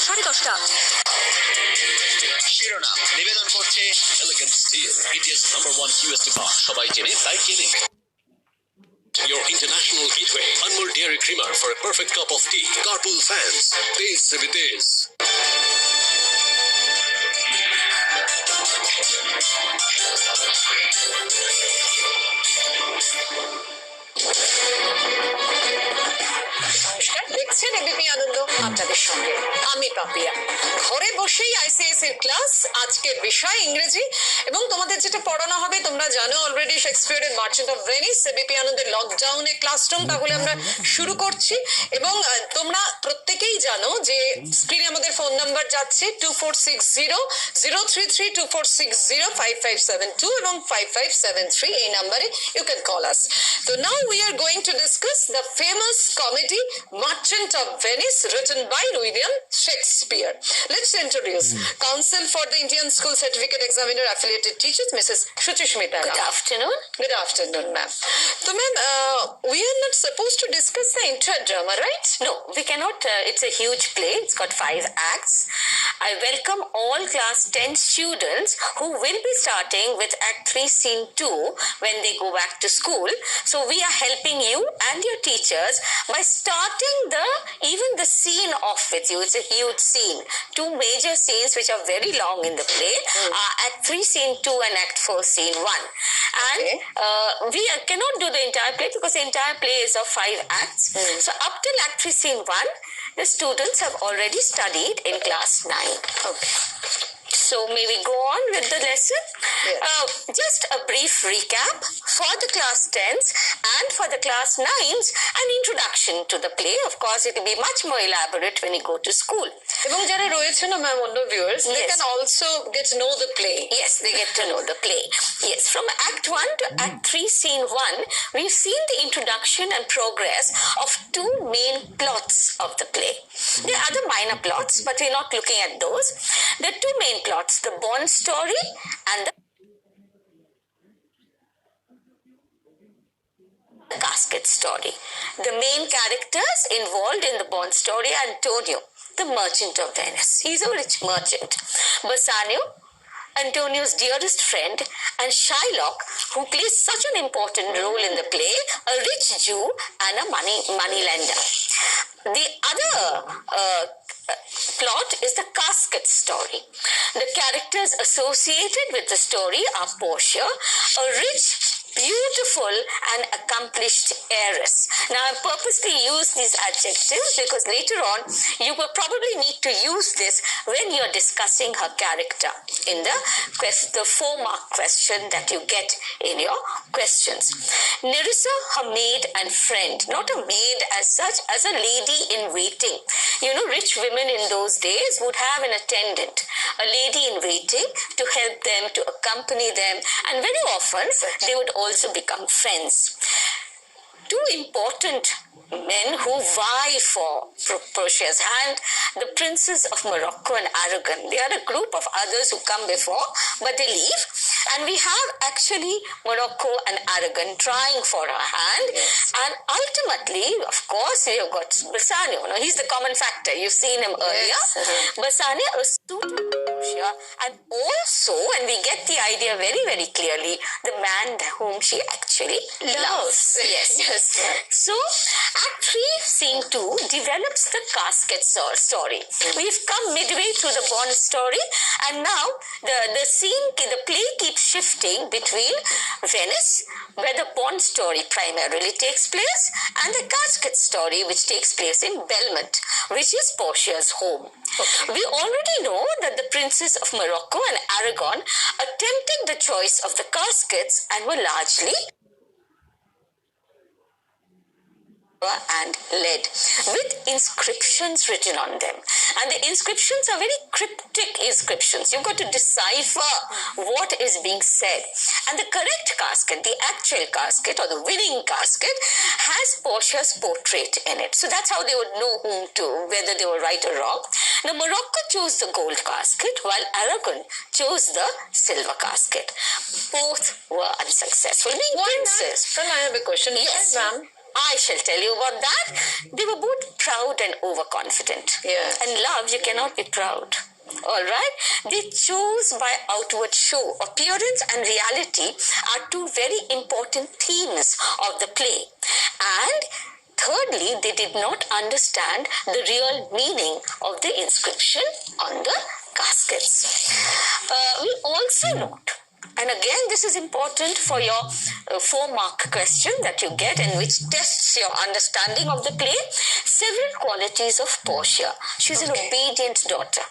10:30 শিরোনাম নিবেদন করছে elegant steel, India's #1 QST bar, সবাই চেনে তাই কেনে। Your international gateway, Anmol Dairy Creamer for a perfect cup of tea. Carpool fans, तेज से भी तेज। নমস্কার, দেখছেন এবিপি আনন্দ, আপনাদের সঙ্গে আমি পাপিয়া। ঘরে বসেই আইসিএসসি ক্লাস, আজকের বিষয় ইংরেজি, এবং তোমাদের যেটা পড়ানো হবে তোমরা জানো অলরেডি, শেক্সপিয়ারের মার্চেন্ট অফ ভেনিস। এবিপি আনন্দের লকডাউনে ক্লাসরুম, তাহলে আমরা শুরু করছি। এবং তোমরা প্রত্যেকেই জানো যে স্ক্রিনে আমাদের ফোন নাম্বার যাচ্ছে 2460-033, 2460-5572 এবং 5573, এই নাম্বারে ইউ ক্যান কল আস। তো now we are going to discuss the famous comedy Merchant of Venice, written by William Shakespeare. Let's introduce Counsel for the Indian School Certificate Examiner Affiliated Teachers, Mrs. Shuchishmita. Good afternoon. Good afternoon, ma'am. So, ma'am, we are not supposed to discuss the intra-drama, right? No, we cannot. It's a huge play. It's got 5 acts. I welcome all class 10 students who will be starting with Act 3, Scene 2 when they go back to school. So we are helping you and your teachers by starting even the scene off with you. It's a huge scene. 2 major scenes which are very long in the play. Act 3, Scene 2 and Act 4, Scene 1. And we cannot do the entire play because the entire play is of 5 acts. So up till Act 3, Scene 1, the students have already studied in class 9. Okay. So may we go on with the lesson? Yes. Just a brief recap for the class 10s and for the class 9s, an introduction to the play. Of course, it will be much more elaborate when you go to school. এবং যারা রয়েছে না ma'am অন্য viewers, they Yes. can also get to know the play. Yes, they get to know the play. Yes, from Act 1 to Act 3, Scene 1, we've seen the introduction and progress of 2 main plots of the play. There are other minor plots, but we're not looking at those. The 2 main plots, the Bond story and the casket story. The main characters involved in the Bond story are Antonio, the merchant of Venice. He's a rich merchant. Bassanio, Antonio's dearest friend, and Shylock, who plays such an important role in the play, a rich Jew and a money lender. The other plot is the casket story. The characters associated with the story are Portia, a rich, beautiful and accomplished heiress. Now I purposely use these adjectives because later on you will probably need to use this when you're discussing her character in the 4-mark question that you get in your questions. Nerissa, her maid and friend, not a maid as such, as a lady in waiting. You know, rich women in those days would have an attendant, a lady in waiting to help them, to accompany them, and very often they would also become friends. 2 important men who vie for Portia's hand, the princes of Morocco and Aragon. They are a group of others who come before, but they leave. And we have actually Morocco and Aragon trying for her hand. Yes. And ultimately, of course, we have got Bassanio. No, he's the common factor. You've seen him earlier. Yes. Bassanio, a student of Portia, and also, and we get the idea very, very clearly, the man whom she actually loves. Yes. Yes. So, Act 3, Scene 2 develops the casket story. We've come midway through the Bond story, and now the play keeps shifting between Venice, where the Bond story primarily takes place, and the casket story, which takes place in Belmont, which is Portia's home. Okay. We already know that the princes of Morocco and Aragon attempted the choice of the caskets and were largely and lead with inscriptions written on them, and the inscriptions are very cryptic inscriptions. You've got to decipher what is being said, and the correct casket, the actual casket or the winning casket, has Portia's portrait in it. So that's how they would know whether they were right or wrong. Now Morocco chose the gold casket while Aragon chose the silver casket. Both were unsuccessful, being princes. Ma'am, I have a question. Yes, ma'am. I shall tell you about that. They were both proud and overconfident. Yeah. And love, you cannot be proud. All right? They chose by outward show. Appearance and reality are two very important themes of the play. And thirdly, they did not understand the real meaning of the inscription on the caskets. We also note, and again this is important for your 4-mark question that you get, and which tests your understanding of the play, several qualities of Portia. She's an obedient daughter.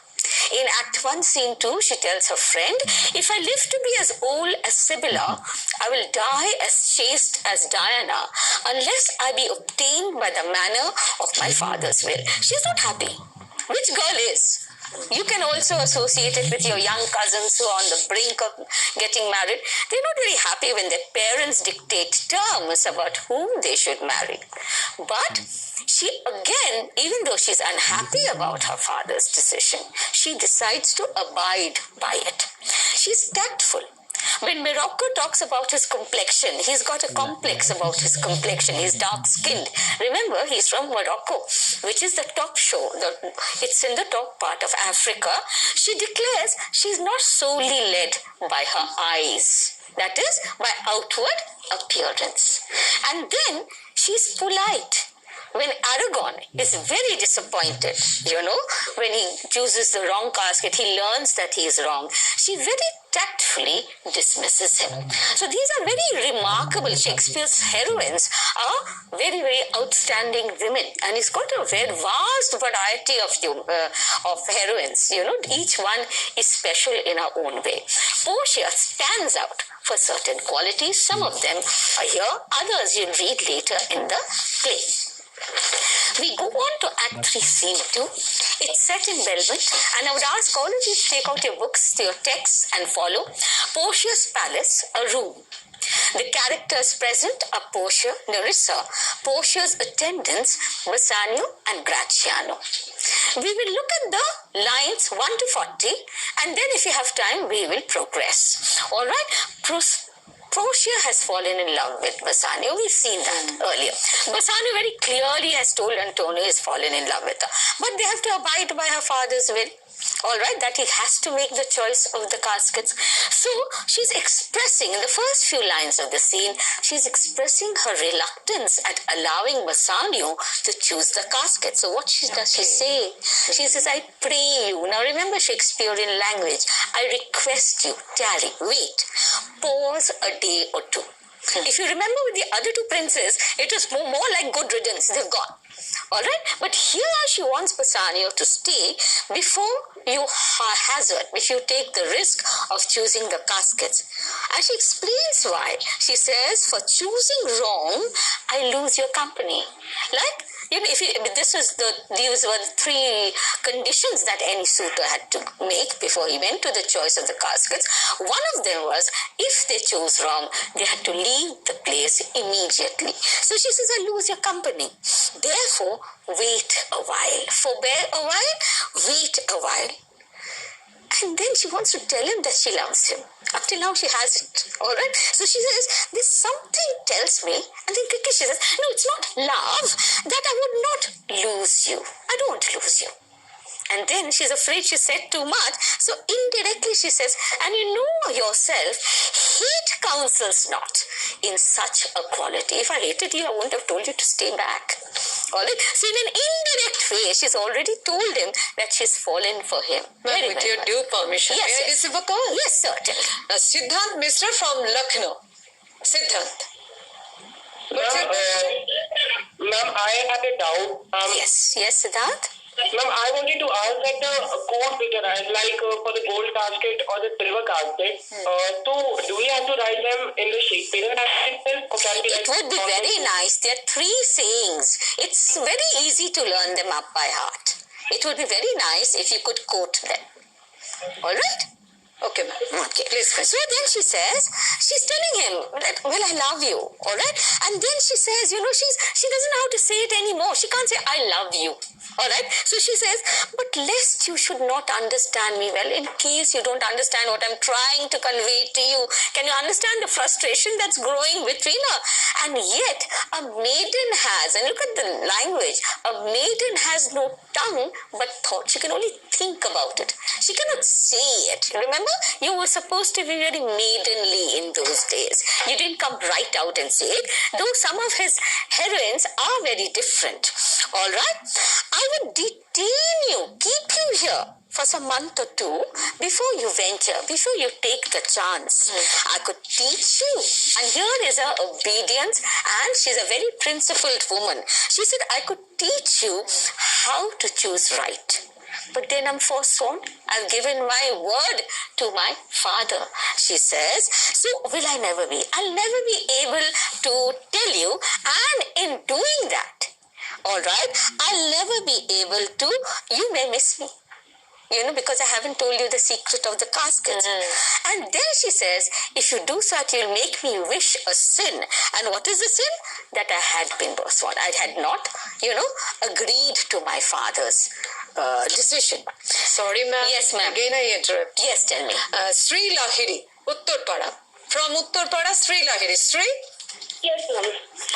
In Act 1, Scene 2, she tells her friend, if I live to be as old as Sibylla, I will die as chaste as Diana, unless I be obtained by the manner of my father's will. She's not happy. Which girl is? You can also associate it with your young cousins who are on the brink of getting married. They're not very happy when their parents dictate terms about whom they should marry. But she, again, even though she's unhappy about her father's decision, she decides to abide by it. She's tactful. When Morocco talks about his complexion, he's got a complex about his complexion. He's dark-skinned. Remember, he's from Morocco, which is the top show. It's in the top part of Africa. She declares she's not solely led by her eyes. That is, by outward appearance. And then she's polite. When Aragon is very disappointed, when he chooses the wrong casket, he learns that he is wrong. She very tactfully dismisses him. So these are very remarkable. Shakespeare's heroines are very, very outstanding women, and he's got a very vast variety of heroines. Each one is special in her own way. Portia stands out for certain qualities. Some of them are here, others you'll read later in the play. We go on to Act 3, Scene 2. It's set in Belmont, and I would ask all of you to take out your books, your texts, and follow. Portia's palace, a room. The characters present are Portia, Nerissa, Portia's attendants, Bassanio and Gratiano. We will look at the lines 1 to 40, and then if you have time, we will progress. All right? Portia has fallen in love with Bassanio. We've seen that earlier. Bassanio very clearly has told Antonio he's fallen in love with her. But they have to abide by her father's will. All right, that he has to make the choice of the caskets. So she's expressing, in the first few lines of the scene, she's expressing her reluctance at allowing Bassanio to choose the casket. So what does she say? She says, I pray you. Now remember Shakespearean language. I request you, tarry, wait, pause a day or two. If you remember with the other two princes, it was more like good riddance. They've gone. All right, but here she wants Bassanio to stay before you hazard, if you take the risk of choosing the caskets. And she explains why. She says, for choosing wrong, I lose your company. Like, these were 3 conditions that any suitor had to make before he went to the choice of the caskets. One of them was, if they chose wrong, they had to leave the place immediately. So she says, I lose your company. Therefore, wait a while. Forbear a while, wait a while. And then she wants to tell him that she loves him. Up till now, she hasn't. All right? So she says, this something tells me, and then quickly she says, no, it's not love, that I would not lose you. I don't lose you. And then she's afraid she said too much. So indirectly she says, and you know yourself, hate counsels not in such a quality. If I hated you, I wouldn't have told you to stay back. All right? So in an indirect way, she's already told him that she's fallen for him. Well, with your due permission, yes, may I receive a call? Yes, certainly. Siddhant Mishra from Lucknow. Siddhant. What's your question? Ma'am, I had a doubt. Yes, Siddhant. Ma'am, I wanted to ask that the code we can write, like for the gold casket or the silver casket, do we have to write them in the Shakespearean accent? It would be very nice. There are 3 sayings. It's very easy to learn them up by heart. It would be very nice if you could quote them. All right? Okay, ma'am. Okay. Please continue. So then she says, she's telling him that, well, I love you. All right? And then she says, she doesn't know how to say it anymore. She can't say, I love you. All right. So she says, but lest you should not understand me well, in case you don't understand what I'm trying to convey to you, can you understand the frustration that's growing between her? And yet, a maiden has, and look at the language, a maiden has no tongue but thought. She can only think about it. She cannot say it. Remember, you were supposed to be very maidenly in those days. You didn't come right out and say it, though some of his heroines are very different. All right? I would detain you, keep you here for some month or two before you venture, before you take the chance. I could teach you. And here is her obedience, and she's a very principled woman. She said, I could teach you how to choose right. But then I'm forsworn. I've given my word to my father, she says. So will I never be. I'll never be able to tell you. And in doing that, all right, I'll never be able to, you may miss me. You know, because I haven't told you the secret of the casket. And then she says, if you do so, you'll make me wish a sin. And what is the sin? That I had been forsworn. I had not, agreed to my father's decision. Sorry, ma'am. Yes, ma'am. Again, I interrupt. Yes, tell me. Sri Lahiri, Uttarpara. From Uttarpara, Sri Lahiri. Sri? Yes, ma'am.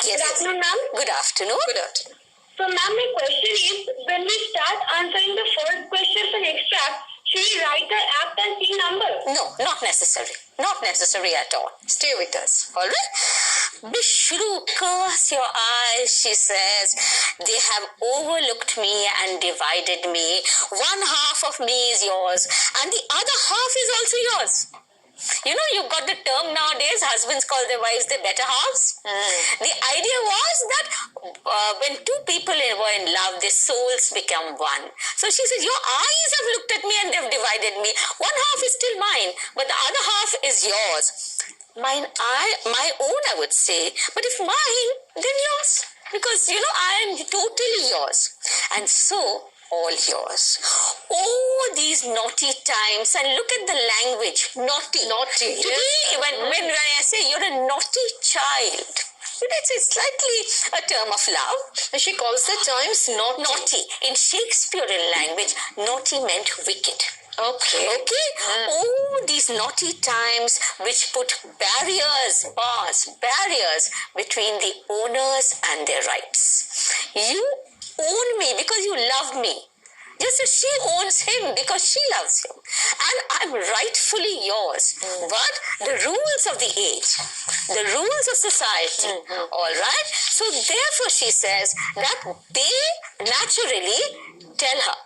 Yes, Good afternoon, ma'am. Good afternoon. Good afternoon. So, ma'am, my question is, when we start answering the first questions and extract, should we write the act and P number? No, not necessary. Not necessary at all. Stay with us. All right? Bishru, curse your eyes, she says. They have overlooked me and divided me. One half of me is yours, and the other half is also yours. You know, you've got the term nowadays, husbands call their wives their better halves. The idea was that when two people were in love, their souls become one. So she says, your eyes have looked at me and they've divided me. One half is still mine, but the other half is yours. My own, I would say. But if mine, then yours. Because, I am totally yours. And so, all yours. Oh, these naughty times. And look at the language. Naughty. Naughty. Today, when I say you're a naughty child, it's slightly a term of love. And she calls the times naughty. Naughty. In Shakespearean language, naughty meant wicked. Okay. Oh, these naughty times which put barriers between the owners and their rights. You own me because you love me. Just as she owns him because she loves him. And I'm rightfully yours. But the rules of the age, the rules of society, all right? So therefore she says that they naturally tell her.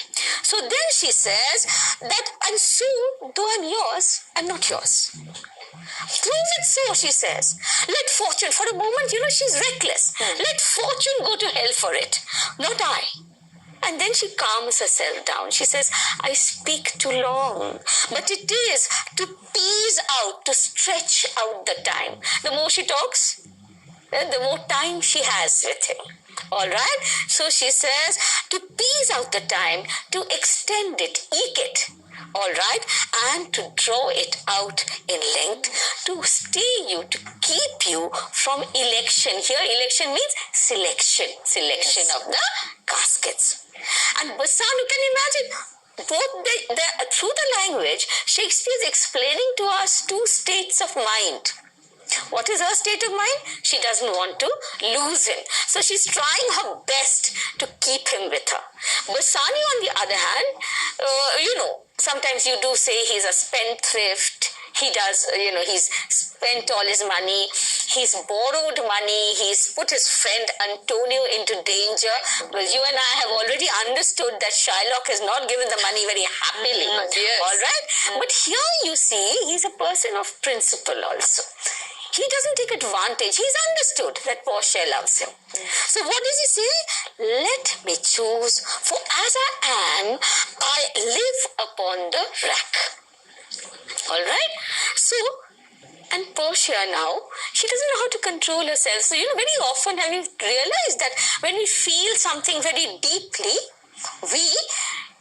So then she says that, and soon, though I'm yours, I'm not yours. Prove it so, she says. Let fortune, for a moment, she's reckless. Let fortune go to hell for it, not I. And then she calms herself down. She says, I speak too long, but it is to tease out, to stretch out the time. The more she talks, the more time she has with him. All right? So she says, to tease out the time, to extend it, eke it. All right? And to draw it out in length, to stay you, to keep you from election. Here, election means selection of the caskets. And Bassanio, can you imagine? Through the language, Shakespeare is explaining to us two states of mind. What is her state of mind? She doesn't want to lose him. So she's trying her best to keep him with her. Bassanio, on the other hand, sometimes you do say he's a spendthrift. He does, he's spent all his money. He's borrowed money. He's put his friend Antonio into danger. Well, you and I have already understood that Shylock has not given the money very happily. Yes. All right? But here you see, he's a person of principle also. He doesn't take advantage. He's understood that Portia loves him. So what does he say? Let me choose, for as I am, I live upon the rack. All right? So, and Portia now, she doesn't know how to control herself. So, very often have you realized that when we feel something very deeply, we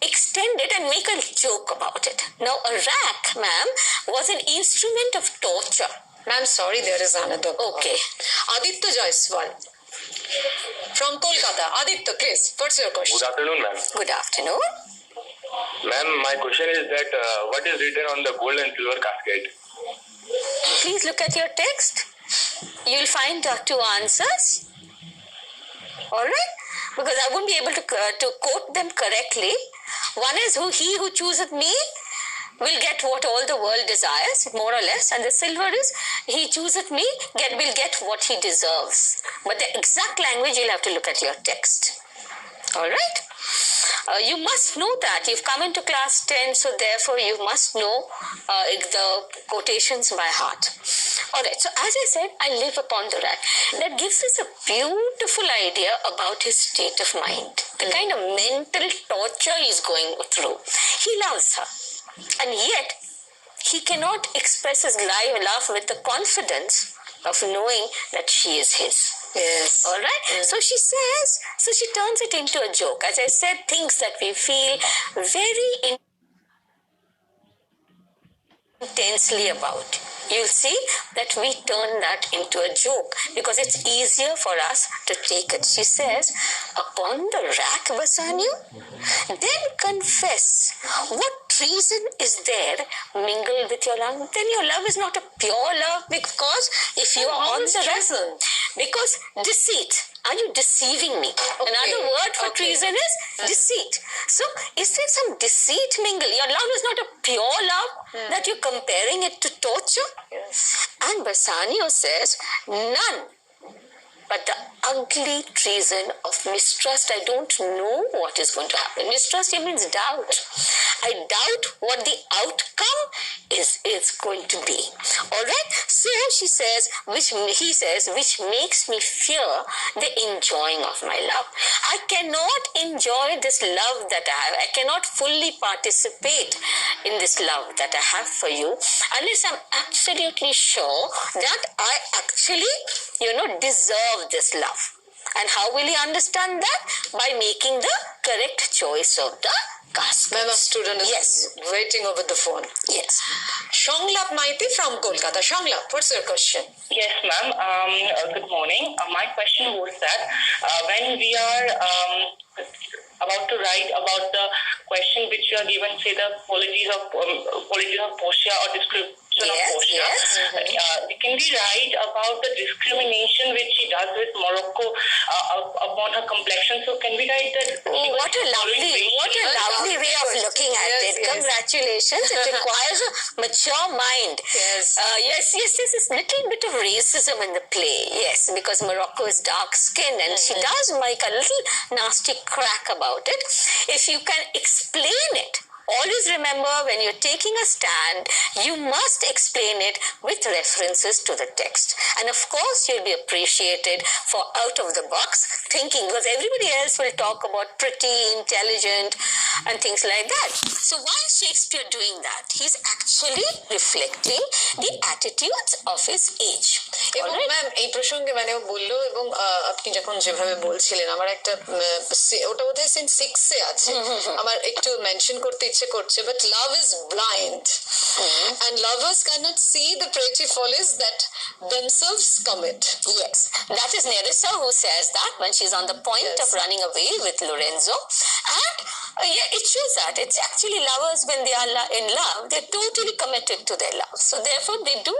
extend it and make a joke about it. Now, a rack, ma'am, was an instrument of torture. Ma'am, sorry, there is another call. Okay. Aditya Jaiswal. From Kolkata. Aditya, please, what's your question? Good afternoon, ma'am. Good afternoon. Ma'am, my question is that what is written on the gold and silver casket? Please look at your text. You'll find two answers. Alright? Because I won't be able to quote them correctly. One is he who chooseth me will get what all the world desires, more or less. And the silver is he chooseth me will get what he deserves. But the exact language you'll have to look at your text. Alright? You must know that. You've come into class 10, so therefore you must know the quotations by heart. Alright, so as I said, I live upon the rack. That gives us a beautiful idea about his state of mind. The kind of mental torture he's going through. He loves her. And yet, he cannot express his love with the confidence of knowing that she is his. Yes. All right. So she says, so she turns it into a joke. As I said, things that we feel very intensely about. You'll see that we turn that into a joke because it's easier for us to take it. She says, upon the rack, Bassanio, then confess what treason is there mingled with your love. Then your love is not a pure love because if you are on the rack, because deceit. Are you deceiving me? Okay. Another word for treason is deceit. So, is there some deceit mingle? Your love is not a pure love that you're comparing it to torture? Yes. And Bassanio says, none. But the ugly treason of mistrust, I don't know what is going to happen. Mistrust means doubt. I doubt what the outcome is going to be. Alright? So she says, he says, which makes me fear the enjoying of my love. I cannot enjoy this love that I have. I cannot fully participate in this love that I have for you unless I'm absolutely sure that I actually, deserve this love. And how will he understand that? By making the correct choice of the casket. Ma'am, a student is waiting over the phone. Yes. Shanglap Maiti from Kolkata. Shanglap, what's your question? Yes, ma'am. Good morning. My question was that when we are about to write about the question which you are given, say the qualities of Portia or description of Portia, can we write about the discrimination which she does with Morocco upon her complexion? So can we write that? What a lovely way of looking at it. Yes. Congratulations. It requires a mature mind. Yes. Yes, there's this little bit of racism in the play. Yes, because Morocco is dark skinned and she does make a little nasty crack about it. If you can explain it, always remember when you're taking a stand, you must explain it with references to the text. And of course, you'll be appreciated for out of the box thinking, because everybody else will talk about pretty, intelligent, and things like that. So why is Shakespeare doing that? He's actually reflecting the attitudes of his age. এবং ma'am এই প্রসঙ্গে মানে ও বললো এবং আপনি যখন যেভাবে বলছিলেন আমার একটা ওটা বোধহয় সিন 6 এ আছে আমার একটু মেনশন করতে ইচ্ছে করছে but love is blind and lovers cannot see the pretty follies that themselves commit. Yes, that is Nerissa who says that when she's on the point of running away with Lorenzo, and it shows that it's actually lovers when they are in love, they're totally committed to their love. So therefore they do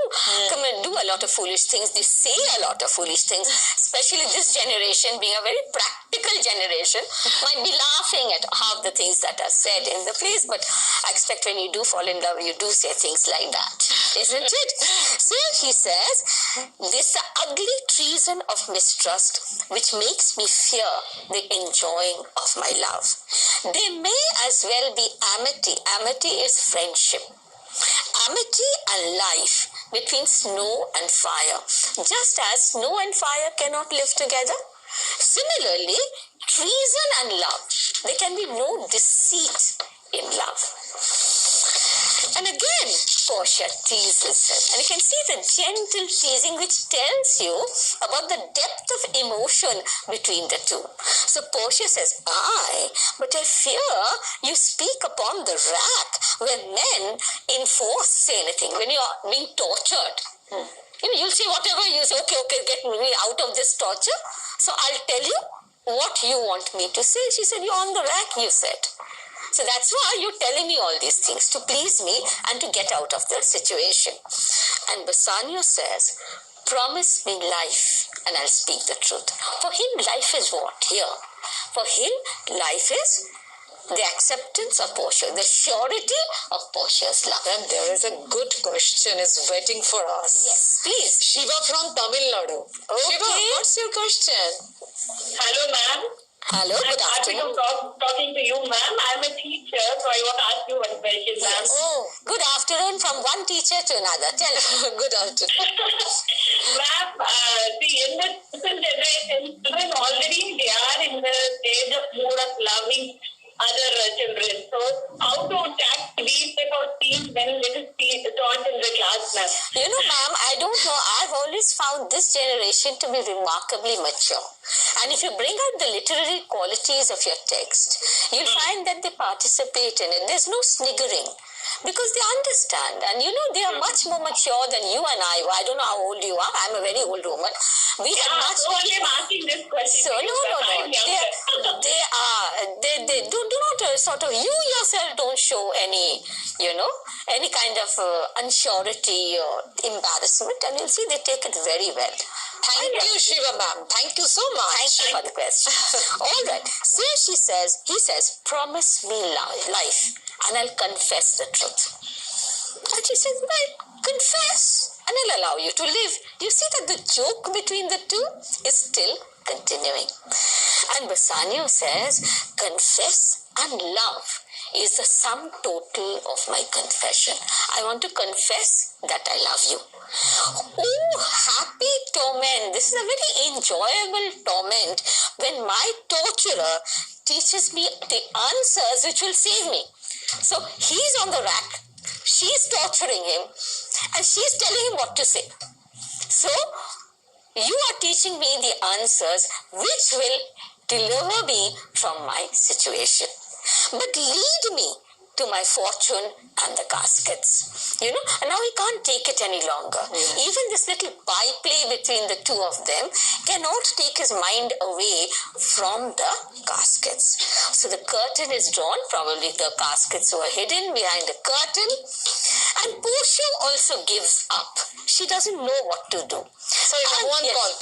a lot of foolish things. They say a lot of foolish things, especially this generation being a very practical generation might be laughing at half the things that are said in the plays, but I expect when you do fall in love, you do say things like that, isn't it? So he says, this ugly treason of mistrust which makes me fear the enjoying of my love. There may as well be amity. Amity is friendship. Amity and life between snow and fire, just as snow and fire cannot live together. Similarly, treason and love, there can be no deceit in love. And again, Portia teases him. And you can see the gentle teasing which tells you about the depth of emotion between the two. So Portia says, aye, but I fear you speak upon the rack when men in force say anything, when you are being tortured. You'll say whatever you say, okay, get me out of this torture. So I'll tell you what you want me to say. She said, you're on the rack, you said. So that's why you're telling me all these things, to please me and to get out of the situation. And Bassanio says, promise me life and I'll speak the truth. For him, life is what? Here. For him, life is the acceptance of Portia, the surety of Portia's love. And there is a good question is waiting for us. Yes, please. Shiva from Tamil Nadu. Okay. Shiva, what's your question? Hello, ma'am. Hello, good I'm happy afternoon. to talking to you, ma'am. I'm a teacher, so I want to ask you one question, ma'am. Yes. Oh, good afternoon from one teacher to another. Tell me. Good afternoon. Ma'am, see, in the present generation, children already they are in the stage of mood of loving other children. So, how to attack these type of things when it is taught in the class, ma'am? You know, ma'am, I don't know. I've always found this generation to be remarkably mature. And if you bring out the literary qualities of your text, you'll find that they participate in it. There's no sniggering. Because they understand, and you know, they are much more mature than you and I. I don't know how old you are. I'm a very old woman. We have much. So only I'm asking this question. So to you, no. I'm younger. They do not sort of, you yourself don't show any, any kind of unsurety or embarrassment, and you'll see they take it very well. Thank you, Shiva ma'am. Thank you so much. Thank you for the question. All right. So he says, promise me life and I'll confess the truth. And she says, well, confess and I'll allow you to live. You see that the joke between the two is still continuing. And Bassanio says, confess and love is the sum total of my confession. I want to confess that I love you. Oh, happy torment. This is a very enjoyable torment when my torturer teaches me the answers which will save me. So he's on the rack, she's torturing him, and she's telling him what to say. So you are teaching me the answers which will deliver me from my situation, but lead me to my fortune and the caskets. And now he can't take it any longer. Even this little byplay between the two of them cannot take his mind away from the caskets. So the curtain is drawn. Probably the caskets were hidden behind the curtain. And Portia also gives up. She doesn't know what to do. So you have one call,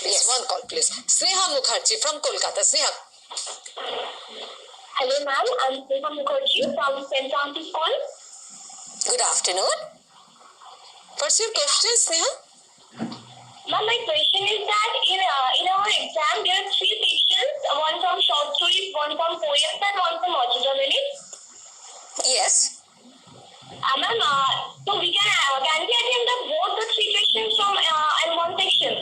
please. Sneha Mukherjee from Kolkata. Sneha. Hello, ma'am. I'm Sneha Mukherjee from St. Francis Hall. Good afternoon. What's your question, Sneha? Ma'am, my question is that in our exam, there are 3 sections, one from short stories, one from poems, and one from orchestra. Yes. Ma'am, so we can we attend both the 3 questions from in one section?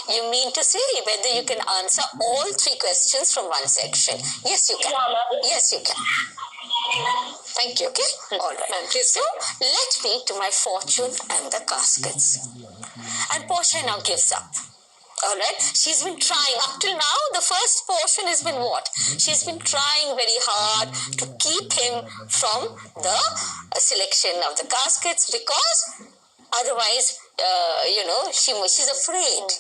You mean to say whether you can answer all 3 questions from one section? Yes, you can. Yeah, ma'am. Yes, you can. Thank you. Okay. All right. Ma'am, please. So let me to my fortune and the caskets. And Portia now gives up. All right. She's been trying up till now. The first portion has been what? She's been trying very hard to keep him from the selection of the caskets, because otherwise, she's afraid.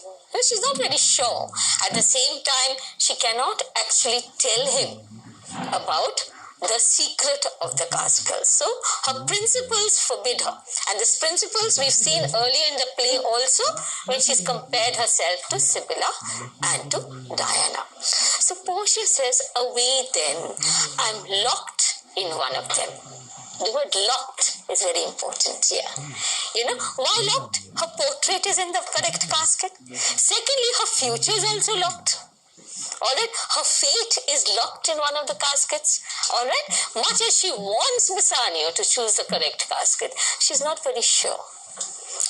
She's not very sure. At the same time, she cannot actually tell him about the secret of the caskets. So her principles forbid her. And these principles we've seen earlier in the play also, when she's compared herself to Sibylla and to Diana. So Portia says, away then, I'm locked in one of them. The word locked is very important here. Why locked? Her portrait is in the correct casket. Secondly, her future is also locked. Alright, her fate is locked in one of the caskets. Alright, much as she wants Bassanio to choose the correct casket, she's not very sure.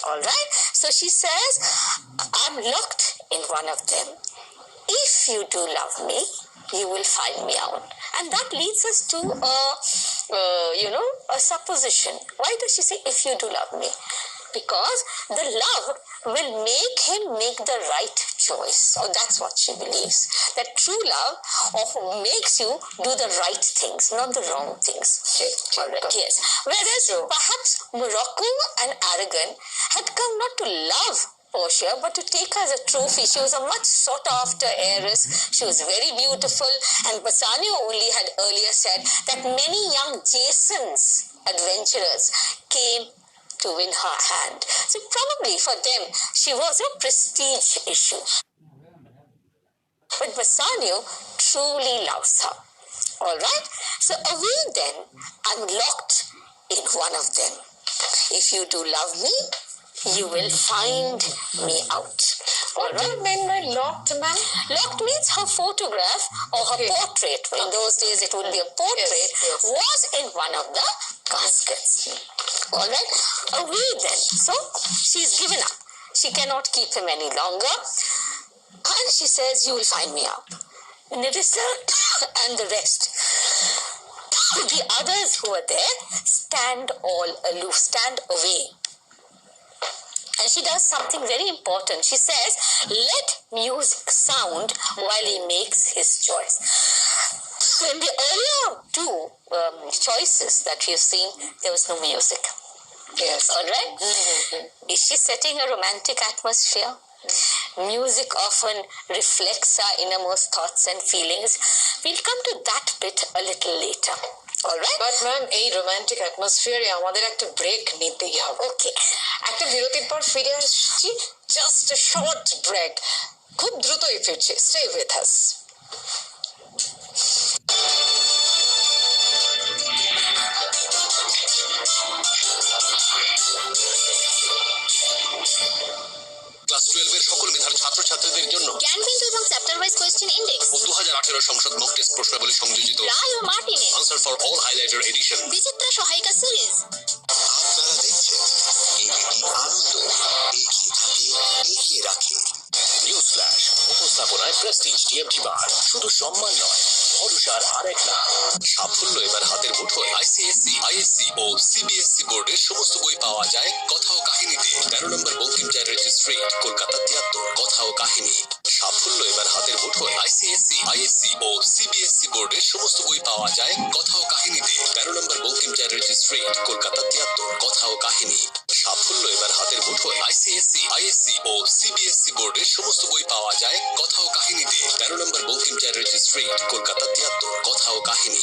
Alright, so she says, I'm locked in one of them. If you do love me, you will find me out. And that leads us to a supposition. Why does she say, if you do love me? Because the love will make him make the right choice. Or that's what she believes. That true love often makes you do the right things, not the wrong things. Yes. Whereas perhaps Morocco and Aragon had come not to love Portia, but to take her as a trophy. She was a much sought after heiress. She was very beautiful, and Bassanio only had earlier said that many young Jasons, adventurers, came to win her hand. So probably for them, she was a prestige issue. But Bassanio truly loves her. All right? So away then, I'm locked in one of them. If you do love me, you will find me out. What do you mean by locked, ma'am? Locked means her photograph or her portrait. In those days, it would be a portrait. Yes. Was in one of the caskets. All right? Away then. So she's given up. She cannot keep him any longer. And she says, you will find me out. Nerissa and the rest. The others who are there stand all aloof, stand away. And she does something very important. She says, let music sound while he makes his choice. So in the earlier two choices that we've seen, there was no music. Yes. All right? Is she setting a romantic atmosphere? Music often reflects our innermost thoughts and feelings. We'll come to that bit a little later. All right? But ma'am এই romantic অ্যাটমসফিয়ারে আমাদের একটা break নিতেই হবে। Okay. একটা বিরতির পর ফিরে আসছি, জাস্ট আ শর্ট ব্রেক, খুব দ্রুতই ফিরছি। Stay with us. ক্লাস 12 এর সকল মেধার ছাত্রছাত্রীদের জন্য জ্ঞানবিন্দু এবং চ্যাপ্টার ওয়াইজ কোয়েশ্চেন ইন্ডেক্স, ও 2018 সংসদ মক টেস্ট প্রশ্নাবলী সংযোজিত রায় ও মার্টিনের answer for all highlighter edition. Bichitra সহায়িকা সিরিজ। আপনারা দেখছেন এবিপি আনন্দ, এগিয়ে থাকে এগিয়ে রাখে। নিউজ ফ্ল্যাশ উপস্থাপনায় প্রেস্টিজ টিএমটি বার, শুধু সম্মান নয়, ভরসার আরেক নাম। সাফল্য এবার হাতের মুঠোয়। আইসিএসসি, আইএসসি ও সিবিএসসি বোর্ডের সমস্ত বই পাওয়া যায় কথা ও কাহিনীতে। 13 নম্বর বঙ্কিম চ্যাটার্জি স্ট্রিট, কলকাতা 73। কথা ও কাহিনী। সাফল্য এবার হাতের মুঠোয়। আইসিএসসি, আইএসসি ও সিবিএসসি বোর্ডের সমস্ত বই পাওয়া যায় কথা ও কাহিনীতে। 13 নম্বর বঙ্কিম চ্যাটার্জি স্ট্রিট, কলকাতা 73। কথা ও কাহিনী। সাফল্য এবার হাতের মুঠোয়। আইসিএসসি, আইএসসি ও সিবিএসসি বোর্ডের সমস্ত বই পাওয়া যায় কথা ও কাহিনীতে। 13 নম্বর বঙ্কিম চ্যাটার্জি স্ট্রিট, কলকাতা 73। কথা ও কাহিনী।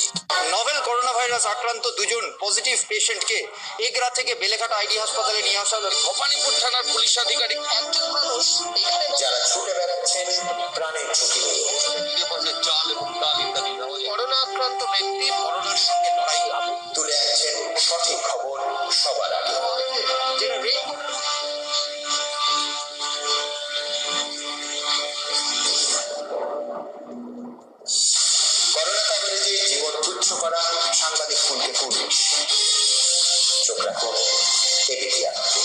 নভেল করোনা ভাইরাস আক্রান্ত দুজন পজিটিভ পেশেন্টকে এগরা থেকে বেলেঘাটা আইডি হাসপাতালে নিয়ে আসা হলো। ভবানীপুর থানার পুলিশ আধিকারিক একজন মানুষ এখানে যারা ছুটে বেড়াচ্ছেন প্রাণের ঝুঁকি নিয়ে। বিপদের চাল এবং ডাল ইত্যাদি দেওয়া যায়। করোনা আক্রান্ত ব্যক্তি করোনার সঙ্গে লড়াই তুলে আনছেন সঠিক খবর সবার আগে। করোনা কভারেজে জীবন তুচ্ছ করা সাংবাদিক খুনকে পুলিশ। চোখ রাখুন এবিপি আনন্দে।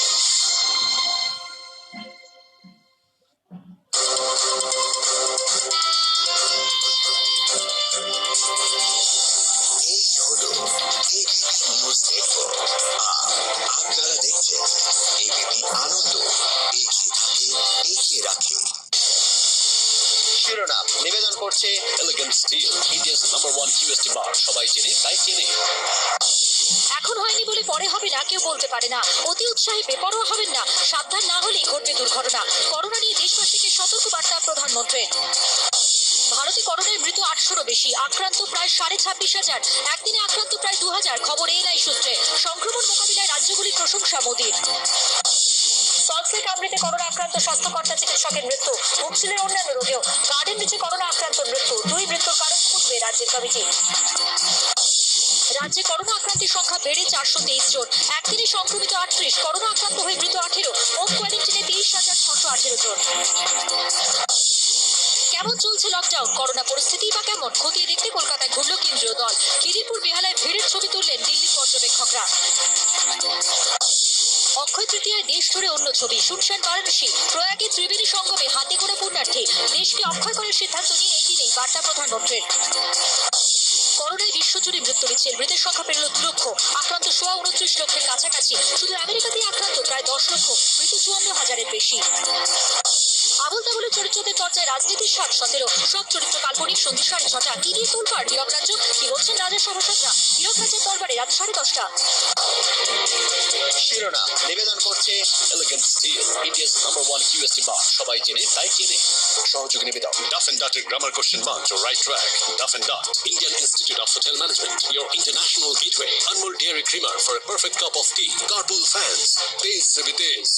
এই হলো এবিপি নিউজ নেটওয়ার্ক। আপনারা দেখছেন এবিপি আনন্দ, এগিয়ে থাকে এগিয়ে রাখে। শিরোনাম নিবেদন করছে এলিগেন্ট স্টিল, ইন্ডিয়াস নাম্বার 1 কিউএসটি বার। সবাই চেনে তাই চেনে। এখন হয়নি বলে পরে হবে না কেউ বলতে পারে না। অতি উৎসাহী বেপরোয়া হবেন না, সাবধান না হলেই ঘটবে দুর্ঘটনা। করোনা নিয়ে দেশবাসীকে সতর্ক বার্তা প্রধানমন্ত্রীর। ভারতে করোনায় মৃত 800-রও বেশি, আক্রান্ত প্রায় 26,500। একদিনে আক্রান্ত প্রায় 2000, খবর এএনআই সূত্রে। সংক্রমণ মোকাবিলায় রাজ্যগুলির প্রশংসা মোদির। সল্টলেক আমৃতে করোনা আক্রান্ত স্বাস্থ্যকর্তা চিকিৎসকের মৃত্যু, ভুগছিলেন অন্যান্য রোগেও। গার্ডেন রিচে করোনা আক্রান্ত মৃত্যু, 2 মৃত্যুর কারণ খুঁজবে রাজ্যের কমিটি। রাজ্যে করোনা আক্রান্তের সংখ্যা বেড়ে 423 জন। একদিনে সংক্রমিত 38, করোনা আক্রান্ত হয়ে মৃত 18, হোম কোয়ারেন্টাইনে 23,618 জন। কেমন চলছে লকডাউন, করোনা পরিস্থিতি বা কেমন, খতিয়ে দেখতে কলকাতায় ঘুরল কেন্দ্রীয় দল। খিদিরপুর বেহালায় ভিড়ের ছবি তুললেন দিল্লির পর্যবেক্ষকরা। অক্ষয় তৃতীয়ায় দেশ জুড়ে অন্য ছবি, শুনছেন বারাণসী। প্রয়াগে ত্রিবেণী সঙ্গমে হাতে গোনা পুণ্যার্থী। দেশকে অক্ষয় করার সিদ্ধান্ত নিয়ে এই দিনেই বার্তা প্রধানমন্ত্রীর। করোনায় বিশ্বজুড়ে মৃত্যু মিছিল, মৃতের সংখ্যা পেরল 2 লক্ষ, আক্রান্ত 29 লক্ষের কাছাকাছি। শুধু আমেরিকাতেই আক্রান্ত প্রায় 10 লক্ষ, মৃত 54,000-এর বেশি। আবল তাবলের চরিত্রদের চর্চায় রাজনীতির 7-17, সব চরিত্র কাল্পনিক। সন্ধ্যে 6:30। কি দিয়ে তোলপাড় হীরক রাজ্য, কি বলছেন রাজা সভাসদরা? হীরক রাজ্যের দরবারে রাত 10:30। শিরোনাম নিবেদন করছে Elegant Steel, India's #1 QST bar. সবাই চেনে তাই চেনে। সহযোগী নিবেদক Duff and Dutted Grammar Question Mark to Right Track. Duff and Dut, Indian Institute of Hotel Management, your international gateway. Anmol Dairy Creamer for a perfect cup of tea. Carpool Fans, Tez se bhi tez.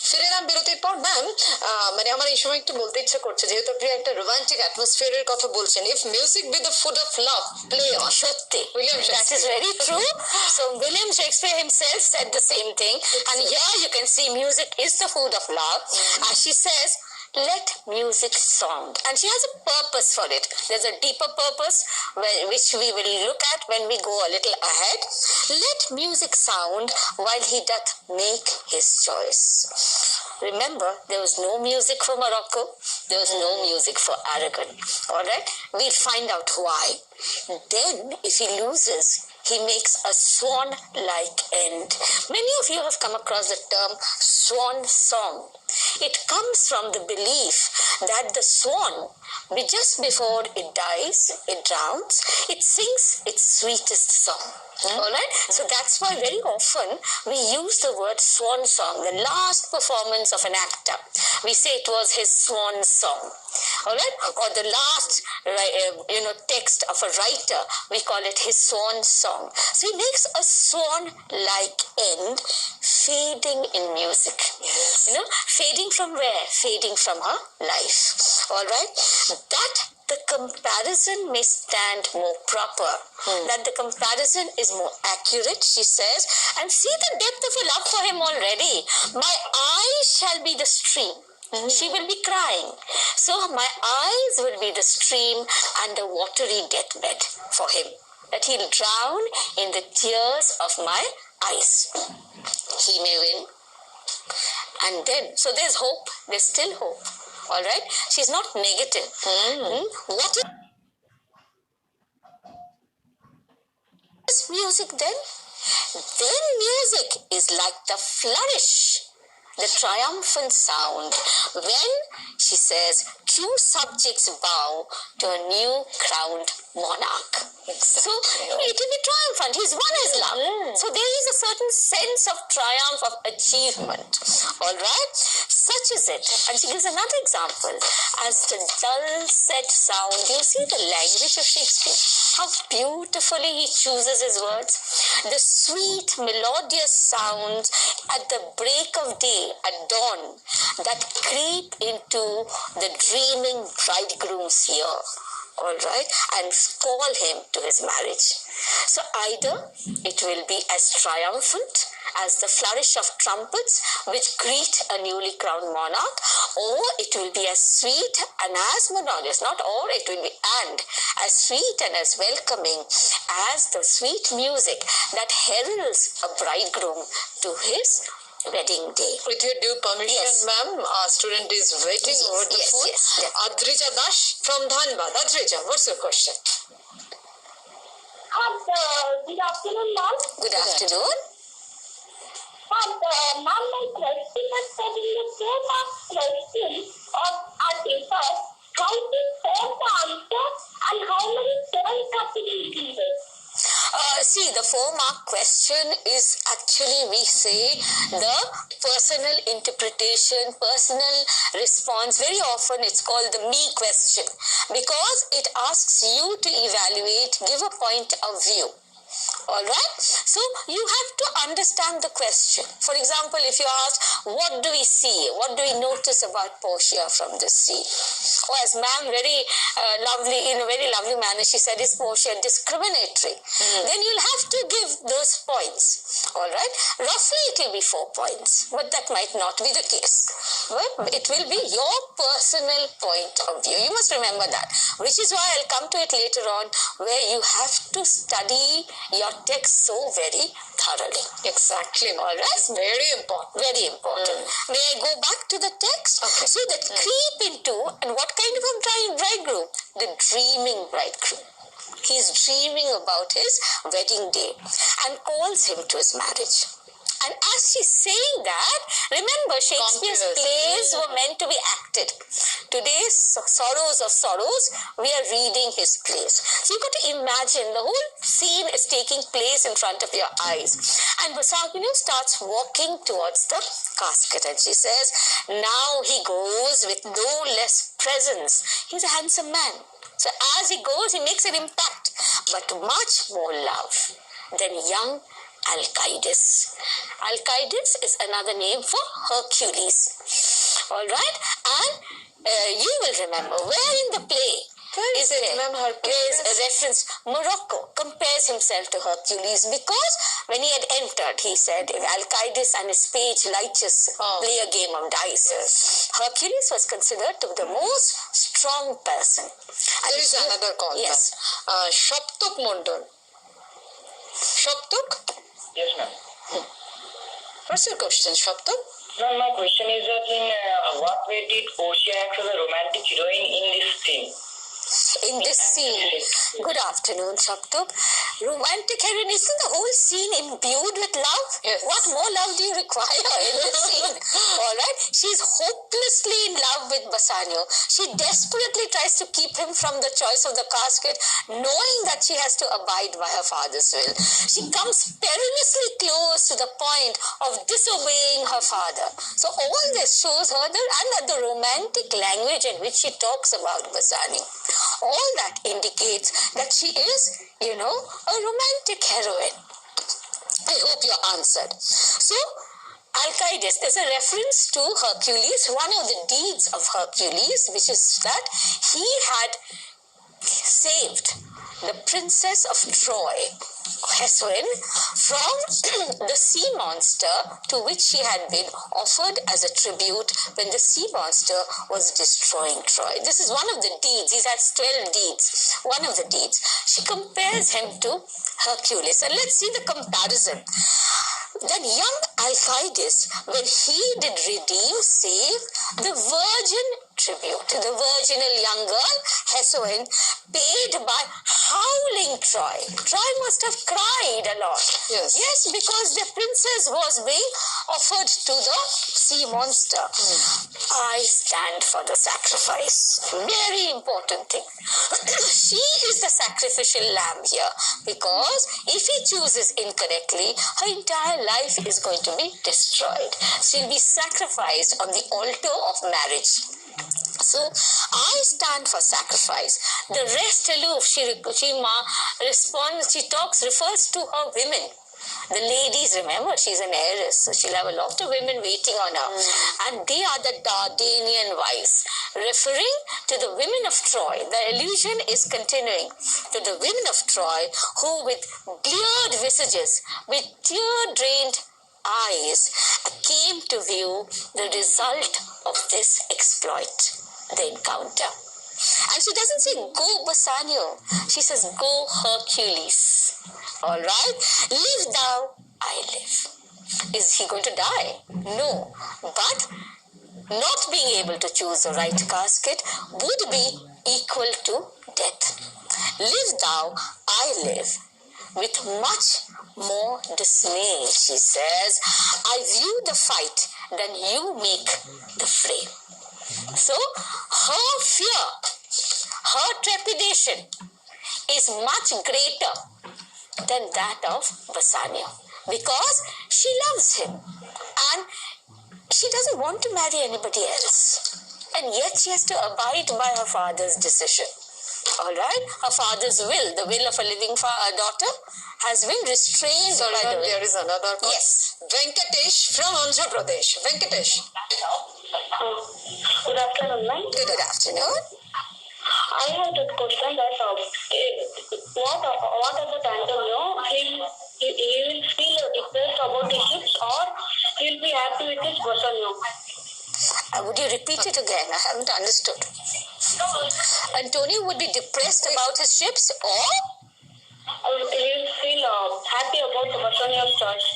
ফিরে এলাম বিরতির পর। Ma'am, মানে আমার এই সময় একটু বলতে ইচ্ছা করছে, যেহেতু আপনি একটা রোমান্টিক অ্যাটমসফিয়ারের কথা বলছেন, if music be the food of love, play on. সত্যি, William that is Shakespeare. very true. So William Shakespeare himself said the same thing, and here you can see music is the food of love. And she says, let music sound, and she has a purpose for it. There's a deeper purpose which we will look at when we go a little ahead. Let music sound while he doth make his choice. Remember, there was no music for Morocco, there was no music for Aragon. All right, we'll find out why. Then if he loses, he makes a swan-like end. Many of you have come across the term swan song. It comes from the belief that the swan, just before it dies, it drowns, it sings its sweetest song. All right, so that's why very often we use the word swan song, the last performance of an actor. We say it was his swan song. All right, or the last text of a writer, we call it his swan song. So he makes a swan-like end, fading in music. Fading from where? Fading from her life. All right, that the comparison may stand more proper, that the comparison is more accurate, she says, and see the depth of her love for him already. My eyes shall be the stream. She will be crying. So my eyes will be the stream and a watery deathbed for him, that he'll drown in the tears of my eyes. He may win. And then, so there's hope. There's still hope. All right? She's not negative. What is music then? Then music is like the flourish, the triumphant sound, when, she says, true subjects bow to a new crowned monarch. Exactly. So it will be triumphant. He's won his love. So there is a certain sense of triumph, of achievement. All right? Such is it. And she gives another example. As the dulcet sound, you see the language of Shakespeare, how beautifully he chooses his words. The sweet, melodious sounds at the break of day, at dawn, that creep into the dreaming bridegroom's ear. All right, and call him to his marriage. So either it will be as triumphant as the flourish of trumpets which greet a newly crowned monarch, or it will be as sweet and as melodious, not or, it will be and as sweet and as welcoming as the sweet music that heralds a bridegroom to his wedding day. With your due permission, Yes. ma'am, our student is waiting over the phone. Yes. Adrija Dash from Dhanbad. Adrija, what's your question? Good afternoon, ma'am. Good afternoon. Ma'am, my question is that in the 4-mark question of our paper, how to form the answer and how many points have to be included? See, the 4-mark question is actually, we say, the personal interpretation, personal response. Very often it's called the me question, because it asks you to evaluate, give a point of view. All right, so you have to understand the question. For example, if you ask, what do we see, what do we notice about Portia from this scene? Or as ma'am very lovely, in a very lovely manner, she said, is Portia discriminatory? Then you'll have to give those points. All right, roughly it will be 4 points, but that might not be the case. But it will be your personal point of view. You must remember that, which is why I'll come to it later on, where you have to study your text so very thoroughly. Exactly. All right. It's very important. Very important. May I go back to the text? Okay. So that creep into, and what kind of a bridegroom? The dreaming bridegroom. He's dreaming about his wedding day and calls him to his marriage. And as she's saying that, Remember, Shakespeare's plays were meant to be acted. Today's Sorrows of Sorrows, we are reading his plays. So you've got to imagine the whole scene is taking place in front of your eyes. And Bassanio starts walking towards the casket, and she says, now he goes with no less presence. He's a handsome man. So as he goes, he makes an impact, but much more love than young Alcides. Alcides is another name for Hercules. All right? And you will remember where in the play is it, ma'am? Hercules is a reference. Morocco compares himself to Hercules because when he had entered, he said, Alcides and his page Lychus play a game of dice. Yes. Hercules was considered to be the most strong person. And there is another call. Yes. Shoptok Mondol. Shoptok? Yes, ma'am. What's your question, Shoptok? Ma'am, my question is that in what way did Portia act as a romantic heroine in this scene? In this scene. Good afternoon, Shoptok. Romantic heroine, isn't the whole scene imbued with love? Yes. What more love do you require in this scene? All right? She's hopelessly in love with Bassanio. She desperately tries to keep him from the choice of the casket, knowing that she has to abide by her father's will. She comes perilously close to the point of disobeying her father. So all this shows her the romantic language in which she talks about Bassanio. All that indicates that she is, a romantic heroine. I hope you're answered. So, Alcides, there's a reference to Hercules, one of the deeds of Hercules, which is that he had saved the princess of Troy, Hesione, from the sea monster to which she had been offered as a tribute when the sea monster was destroying Troy. This is one of the deeds. He has 12 deeds. One of the deeds. She compares him to Hercules. And let's see the comparison. That young Alcides, when he did redeem, save the virgin tribute, the virginal young girl, Hesione, paid by howling Troy. Troy must have cried a lot. Yes. Yes, because the princess was being offered to the sea monster. I stand for the sacrifice. Very important thing. She is the sacrificial lamb here, because if he chooses incorrectly, her entire life is going to be destroyed. She'll be sacrificed on the altar of marriage. So, I stand for sacrifice. The rest aloof, she responds, refers to her women. The ladies, remember, she's an heiress, so she'll have a lot of women waiting on her. And they are the Dardanian wives. Referring to the women of Troy, the allusion is continuing to the women of Troy who, with bleared visages, with tear-drained eyes, came to view the result of this exploit, the encounter. And she doesn't say, go Bassanio. She says, go Hercules. All right? Live thou, I live. Is he going to die? No. But not being able to choose the right casket would be equal to death. Live thou, I live. With much more dismay, she says, I view the fight than you make the fray. So, her fear, her trepidation is much greater than that of Bassanio, because she loves him and she doesn't want to marry anybody else. And yet she has to abide by her father's decision. All right? Her father's will, the will of a living daughter, has been restrained by the will. There is another call. Yes. Venkatesh from Andhra Pradesh. Venkatesh. Good afternoon, ma'am. Good afternoon. I have the question that what at the time he will feel depressed about his ships, or he will be happy with his Bassanio. Would you repeat it again? I haven't understood. Antonio would be depressed about his ships, or He will feel happy about the Bassanio's choice.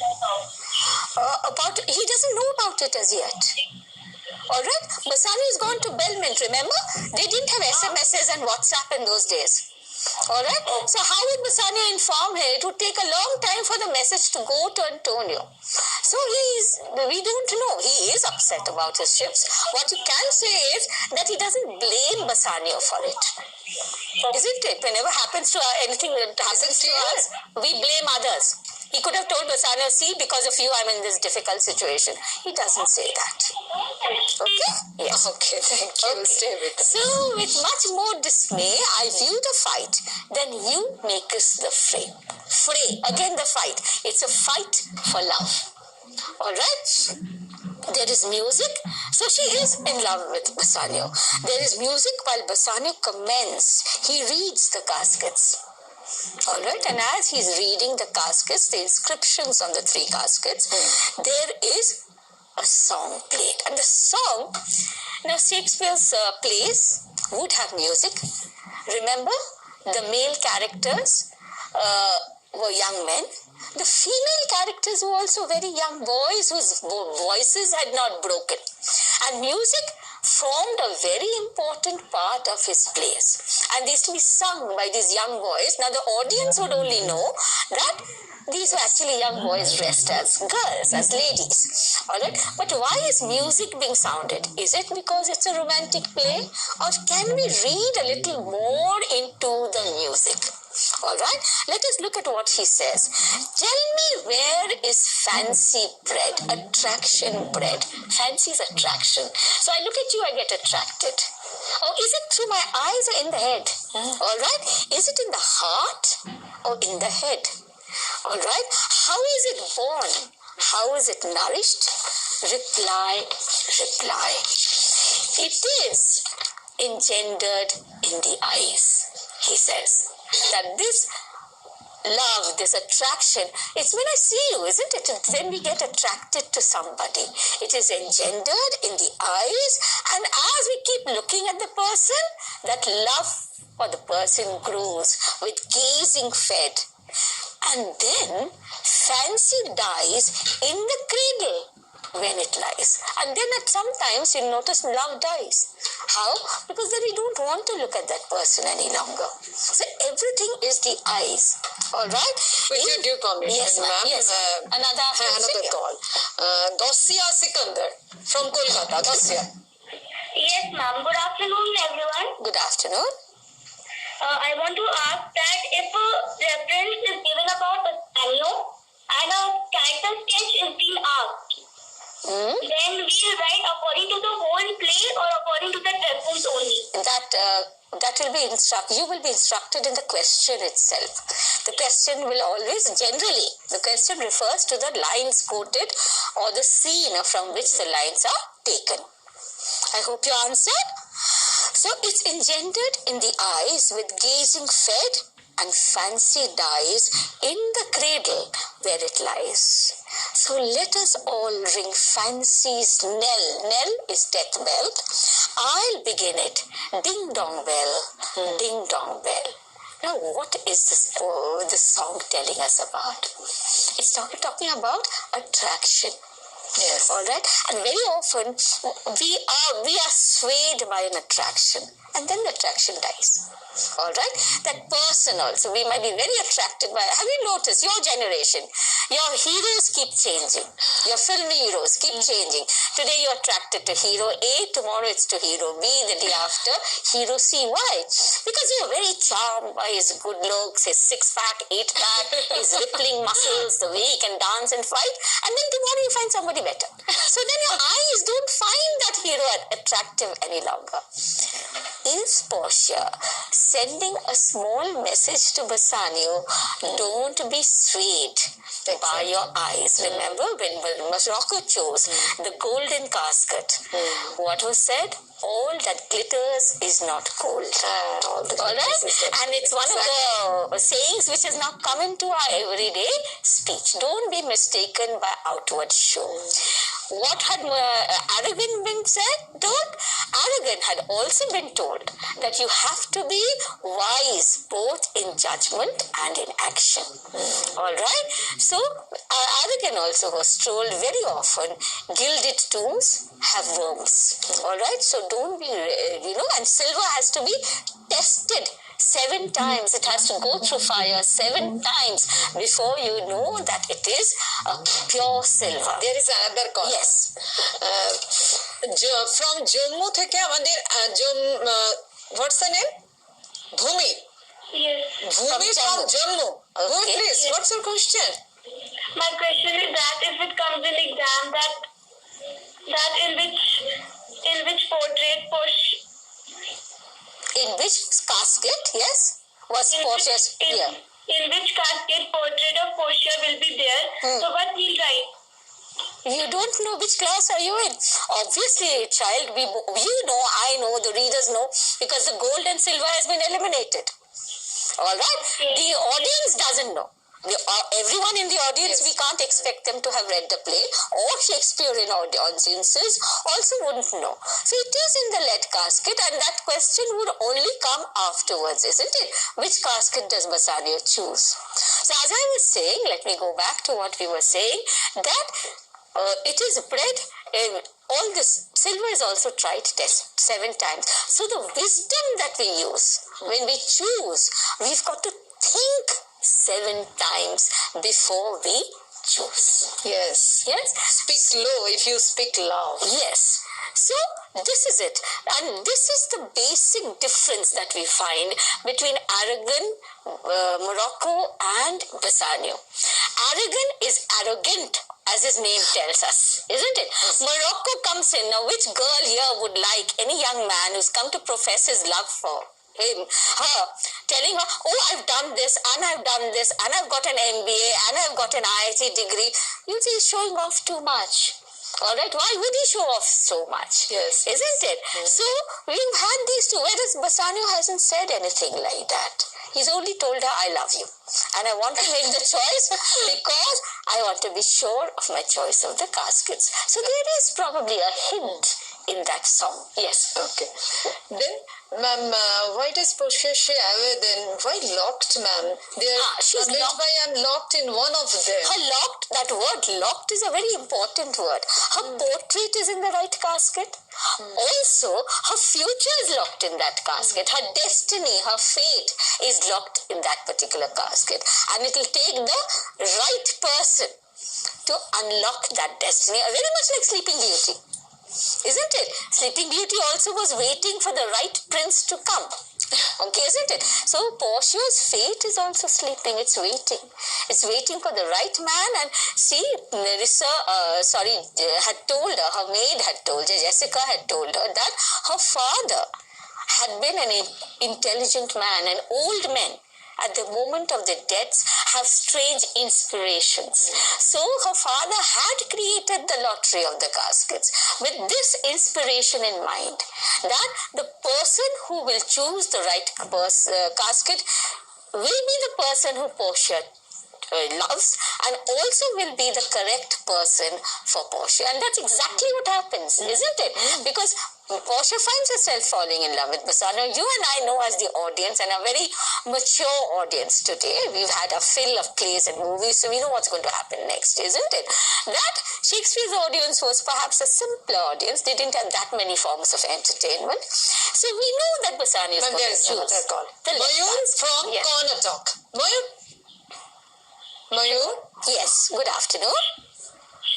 he doesn't know about it as yet. All right, Bassanio has gone to Belmont. Remember, they didn't have SMSs and WhatsApp in those days. Alright? So how would Bassanio inform her? It would take a long time for the message to go to Antonio. So we don't know. He is upset about his ships. What you can say is that he doesn't blame Bassanio for it. Isn't it? Whenever happens to anything that happens to us, we blame others. He could have told Bassanio, see, because of you, I'm in this difficult situation. He doesn't say that. Okay? Yes. Okay, thank you. Okay. Stay with us. So, with much more dismay, I view the fight. Then you make us the fray. Fray, again the fight. It's a fight for love. Alright? There is music. So she is in love with Bassanio. There is music while Bassanio commends. He reads the caskets. Alright, and as he's reading the caskets, the inscriptions on the 3 caskets, there is a song played. And the song, now Shakespeare's plays would have music. Remember, the male characters were young men. The female characters were also very young boys whose voices had not broken. And music formed a very important part of his plays. And these to be sung by these young boys. Now the audience would only know that these were actually young boys dressed as girls, as ladies. Alright? But why is music being sounded? Is it because it's a romantic play? Or can we read a little more into the music? Alright, let us look at what he says. Tell me, where is fancy bred? Attraction bred. Fancy is attraction. So I look at you, I get attracted. Or is it through my eyes or in the head? Alright, is it in the heart or in the head? Alright, how is it born? How is it nourished? Reply. It is engendered in the eyes, he says. That this love, this attraction, it's when I see you, isn't it? Then we get attracted to somebody. It is engendered in the eyes, and as we keep looking at the person, that love for the person grows with gazing fed. And then fancy dies in the cradle when it lies. And then at sometimes you'll notice love dies. How? Because then we don't want to look at that person any longer. So everything is the eyes. Alright? With your due permission, yes, ma'am. Yes. Another call. Gossia Sikandar from Kolkata. Gossia. Yes, ma'am. Good afternoon, everyone. Good afternoon. I want to ask that if a reference is given about a Bassanio and a character sketch is being asked, then we'll write according to the whole play or according to the reference only. That will be you will be instructed in the question itself. The question will always, generally, the question refers to the lines quoted or the scene from which the lines are taken. I hope you answered. So it's engendered in the eyes with gazing fed, and fancy dies in the cradle where it lies. So let us all ring fancy's knell. Knell is death bell. I'll begin it. Ding dong bell, ding dong bell. Now what is this song telling us about? It's talking about attraction. Yes. Alright? And very often we are swayed by an attraction, and then the attraction dies. Alright? That person also, we might be very attracted by. Have you noticed, your generation, your heroes keep changing. Your film heroes keep changing. Today you're attracted to hero A, tomorrow it's to hero B, the day after hero C. Why? Because you're very charmed by his good looks, his 6-pack, 8-pack, his rippling muscles, the way he can dance and fight, and then tomorrow you find somebody better. So then your eyes don't find that hero attractive any longer. Is Portia sending a small message to Bassanio? Don't be swayed by your eyes. Remember when Morocco chose the golden casket, what was said? All that glitters is not gold. Alright? And it's one of the sayings which has now come into our everyday speech. Don't be mistaken by outward show. What had Aragon been told? Aragon had also been told that you have to be wise both in judgment and in action. Alright? So, Aragon also was told very often, gilded tombs have worms. Alright? So don't be, and silver has to be tested 7 times. It has to go through fire 7 times before you know that it is a pure silver. There is another call. Yes. From Jammu থেকে আমাদের what's the name? Bhumi. Yes. Bhumi from Jammu. Bhumi, Okay. please, what's your question? My question is that if it comes in exam that in which portrait Portia In which casket, yes, was Portia's here? in which casket portrait of Portia will be there. So what we'll write? You don't know which class are you in. Obviously, child, you know, I know, the readers know, because the gold and silver has been eliminated. All right? The audience doesn't know. Everyone in the audience, we can't expect them to have read the play, or Shakespearean audiences also wouldn't know. So it is in the lead casket, and that question would only come afterwards, isn't it? Which casket does Bassanio choose? So as I was saying, let me go back to what we were saying, that it is bred in all this. Silver is also tried 7 times. So the wisdom that we use when we choose, we've got to think 7 times before we choose. Yes. Yes? Speak low if you speak loud. Yes. So this is it. And this is the basic difference that we find between Aragon, Morocco and Bassanio. Aragon is arrogant, as his name tells us, isn't it? Yes. Morocco comes in. Now, which girl here would like any young man who's come to profess his love for him, her, telling her, oh, I've done this, and I've done this, and I've got an MBA, and I've got an IIT degree. You see, he's showing off too much. All right, why would he show off so much? Yes. Isn't it? So, we've had these two, whereas Bassanio hasn't said anything like that. He's only told her, I love you. And I want to make the choice because I want to be sure of my choice of the caskets. So, there is probably a hint in that song. Yes. Okay. Then, ma'am, why does Portia away then? Why locked, ma'am? She's locked. By and locked in one of them. Her locked, that word locked is a very important word. Her portrait is in the right casket. Also, her future is locked in that casket. Her destiny, her fate is locked in that particular casket. And it will take the right person to unlock that destiny. Very much like Sleeping Beauty. Isn't it? Sleeping Beauty also was waiting for the right prince to come. Okay, isn't it? So Portia's fate is also sleeping. It's waiting. It's waiting for the right man. And see, Nerissa, had told her, her maid had told her, Jessica had told her that her father had been an intelligent man, an old man. At the moment of the deaths have strange inspirations. So her father had created the lottery of the caskets with this inspiration in mind, that the person who will choose the right casket will be the person who Portia loves, and also will be the correct person for Portia. And that's exactly what happens, isn't it? Because Portia finds herself falling in love with Bassanio. You and I know, as the audience, and a very mature audience today, we've had a fill of plays and movies, so we know what's going to happen next, isn't it? That Shakespeare's audience was perhaps a simpler audience. They didn't have that many forms of entertainment. So we know that Bassanio is going to choose. Mayur from Karnataka. Mayur? Yes, good afternoon.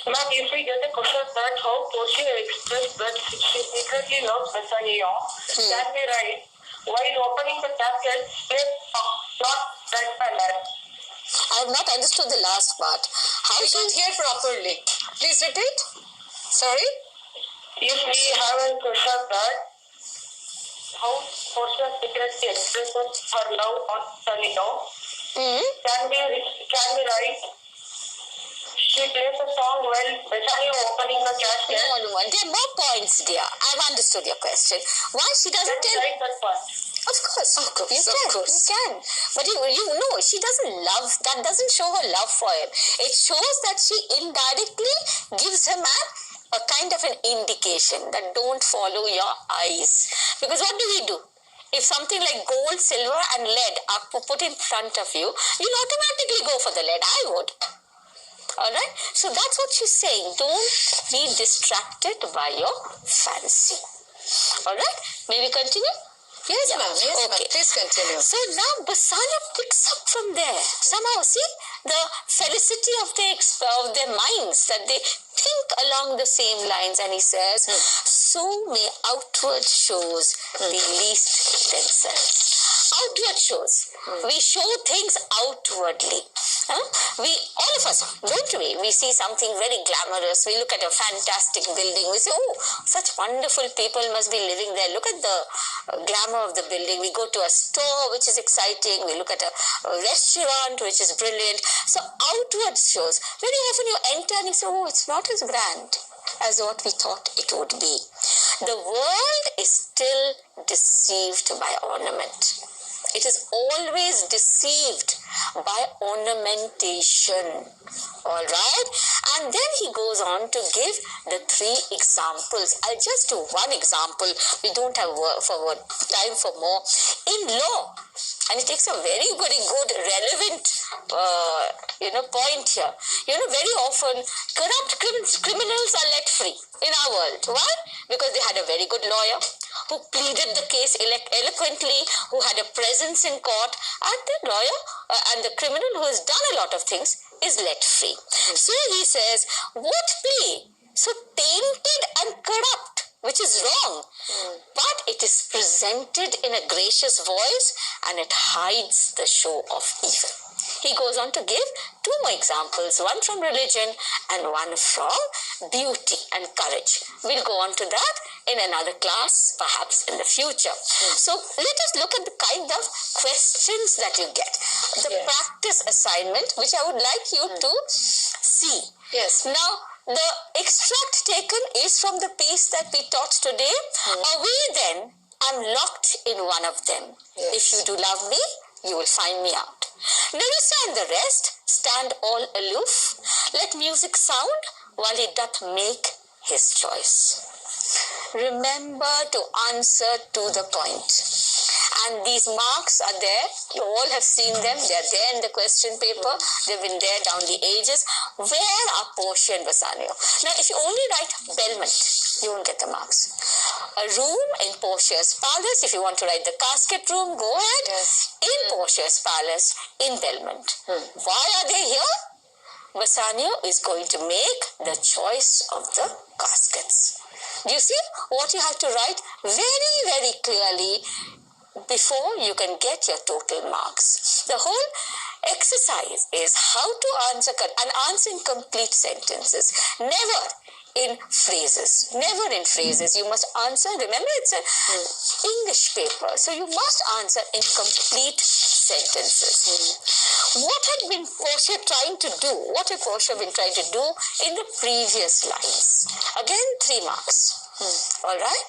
Ma'am, if we get a question that how Portia expressed that she secretly loves Bassanio, can we write, while opening the casket, not that fella. I have not understood the last part. How I can't hear properly. Please repeat. Sorry? If we have a question that how Portia secretly expresses her love on Bassanio, can we write, she plays a song while Bassanio opening the casket? No. There are more points, dear. I've understood your question. Why she doesn't tell? Write that part. Of course. You can. But you know, she doesn't love, that doesn't show her love for him. It shows that she indirectly gives him a kind of an indication that don't follow your eyes. Because what do? If something like gold, silver and lead are put in front of you, you'll automatically go for the lead. I would. Alright? So that's what she's saying. Don't be distracted by your fancy. Alright? May we continue? Yes, ma'am. Yes, ma'am. Okay. Please continue. So now Bassanio picks up from there. Somehow, see the felicity of their minds, that they think along the same lines, and he says, so may outward shows be least themselves. Outward shows. We show things outwardly. All of us, don't we? We see something very glamorous. We look at a fantastic building. We say, oh, such wonderful people must be living there. Look at the glamour of the building. We go to a store, which is exciting. We look at a restaurant, which is brilliant. So outward shows. Very often you enter and you say, oh, it's not as grand as what we thought it would be. The world is still deceived by ornament. It is always deceived by ornamentation. All right? And then he goes on to give the 3 examples. I'll just do one example. We don't have time for more. In law, and it takes a very, very good, relevant, point here. Very often, corrupt criminals are let free in our world. Why? Because they had a very good lawyer who pleaded the case eloquently, who had a presence in court, and the lawyer and the criminal who has done a lot of things is let free. So he says, what plea? So tainted and corrupt, which is wrong, but it is presented in a gracious voice and it hides the show of evil. He goes on to give 2 more examples, one from religion and one from beauty and courage. We'll go on to that in another class, perhaps in the future. So let us look at the kind of questions that you get. The practice assignment, which I would like you to see. Yes. Now, the extract taken is from the piece that we taught today. Away then, I'm locked in one of them. If you do love me, you will find me out. Nerissa and the rest stand all aloof. Let music sound while he doth make his choice. Remember to answer to the point. And these marks are there. You all have seen them. They are there in the question paper. They've been there down the ages. Where are Portia and Bassanio? Now, if you only write Belmont, you won't get the marks. A room in Portia's palace. If you want to write the casket room, go ahead. Yes. In Portia's palace, in Belmont. Why are they here? Bassanio is going to make the choice of the caskets. Do you see what you have to write very, very clearly before you can get your total marks? The whole exercise is how to answer in complete sentences. Never in phrases. Never in phrases. You must answer. Remember, it's an English paper, so you must answer in complete sentences. What had been Portia trying to do? What had Portia been trying to do in the previous lines? Again, 3 marks. All right?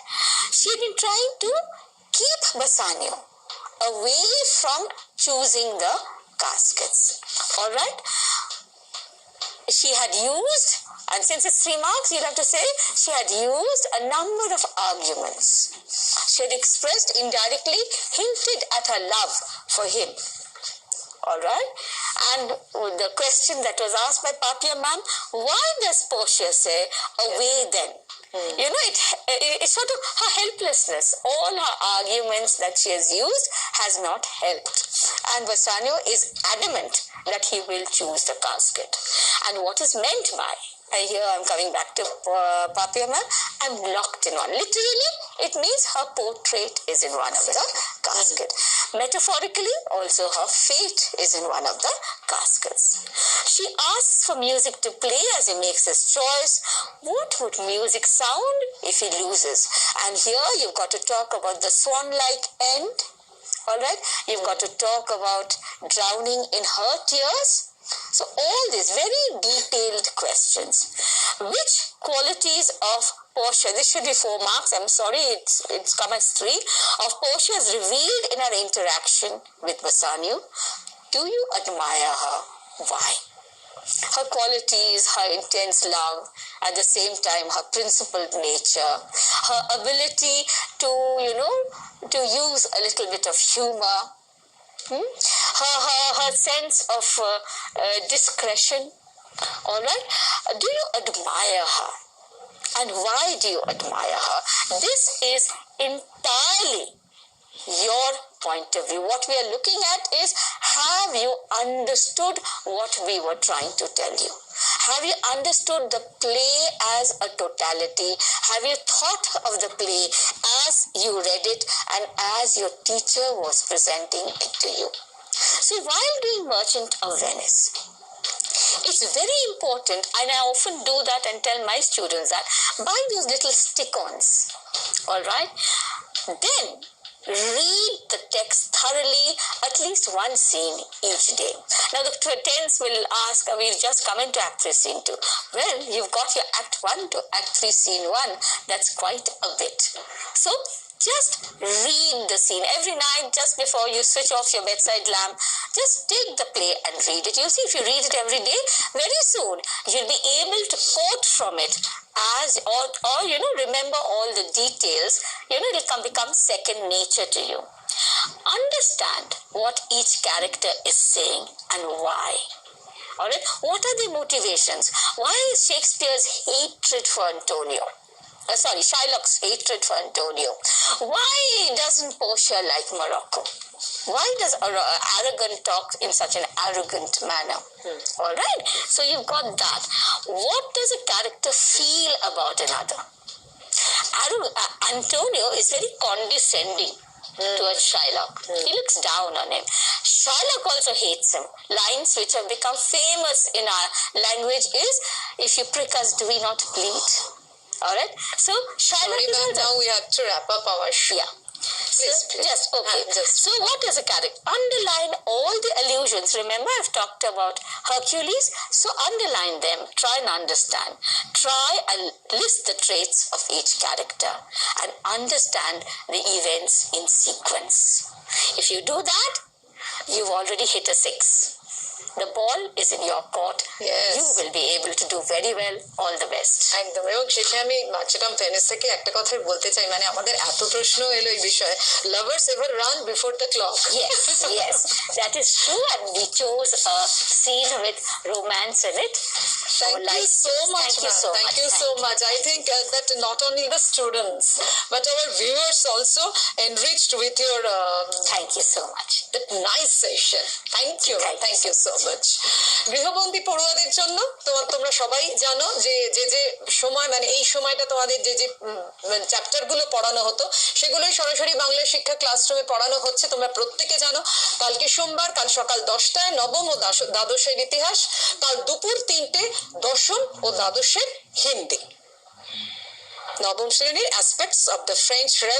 She had been trying to keep Bassanio away from choosing the caskets. All right? She had used, and since it's 3 marks, you'll have to say, she had used a number of arguments. She had expressed indirectly, hinted at her love for him. All right? And the question that was asked by Papia ma'am, why does Portia say, away then? It's sort of her helplessness. All her arguments that she has used has not helped. And Bassanio is adamant that he will choose the casket. And what is meant by, here I'm coming back to Papia ma'am, I'm locked in one. Literally, it means her portrait is in one of the casket. Metaphorically, also her fate is in one of the caskets. She asks for music to play as he makes his choice. What would music sound if he loses? And here you've got to talk about the swan-like end. All right? You've got to talk about drowning in her tears. So all these very detailed questions. Which qualities of Portia, this should be 4 marks, I'm sorry, it's come as 3, of Portia is revealed in her interaction with Bassanio. Do you admire her? Why? Her qualities, her intense love, at the same time her principled nature, her ability to use a little bit of humor, her sense of discretion. All right? Do you admire her? And why do you admire her? This is entirely your point of view. What we are looking at is, have you understood what we were trying to tell you? Have you understood the play as a totality? Have you thought of the play as you read it and as your teacher was presenting it to you? See, while doing Merchant of Venice, it's very important, and I often do that and tell my students that, buy those little stick-ons, all right? Then read the text thoroughly, at least one scene each day. Now the 10s will ask, we've just come into Act 3, Scene 2. Well, you've got your Act 1 to Act 3, Scene 1. That's quite a bit. So just read the scene. Every night, just before you switch off your bedside lamp, just take the play and read it. You'll see, if you read it every day, very soon you'll be able to quote from it or remember all the details. It'll become second nature to you. Understand what each character is saying and why. All right, what are their motivations? Why is Shakespeare's hatred for Antonio? Shylock's hatred for Antonio. Why doesn't Portia like Morocco? Why does Aragon talk in such an arrogant manner? All right, so you've got that. What does a character feel about another? Antonio is very condescending towards Shylock. He looks down on him. Shylock also hates him. Lines which have become famous in our language is, if you prick us, do we not bleed? All right, so Shylock now we have to wrap up our show. Yeah. Please. So what is a character? Underline all the allusions. Remember, I've talked about Hercules, so underline them. Try and understand. Try and list the traits of each character and understand the events in sequence. If you do that, you've already hit a 6. The ball is in your court. Yes. You will be able to do very well. All the best. একদম। এবং শেষে আমি merchant of Venice থেকে একটা কথাই বলতে চাই, মানে আমাদের এত প্রশ্ন এলো এই বিষয়ে, lovers ever run before the clock? Yes, that is true, and we chose a scene with romance in it. Thank you so much. Thank you so much. I think that not only the students but our viewers also enriched with your Thank you so much. that nice session. Thank you so much. গৃহবন্দী পড়ুয়াদের জন্য তোমরা সবাই জানো যে সময়, মানে এই সময়টা তোমাদের যে চ্যাপ্টার গুলো পড়ানো হতো সেগুলোই সরাসরি বাংলা শিক্ষা ক্লাসরুমে পড়ানো হচ্ছে। তোমরা প্রত্যেকে জানো, কালকে সোমবার, কাল সকাল 10টায় নবম ও দ্বাদশের ইতিহাস, কাল দুপুর 3টে দশম ও দ্বাদশের হিন্দি। নবম শ্রেণীর অ্যাসপেক্টস অফ দ্য ফ্রেঞ্চ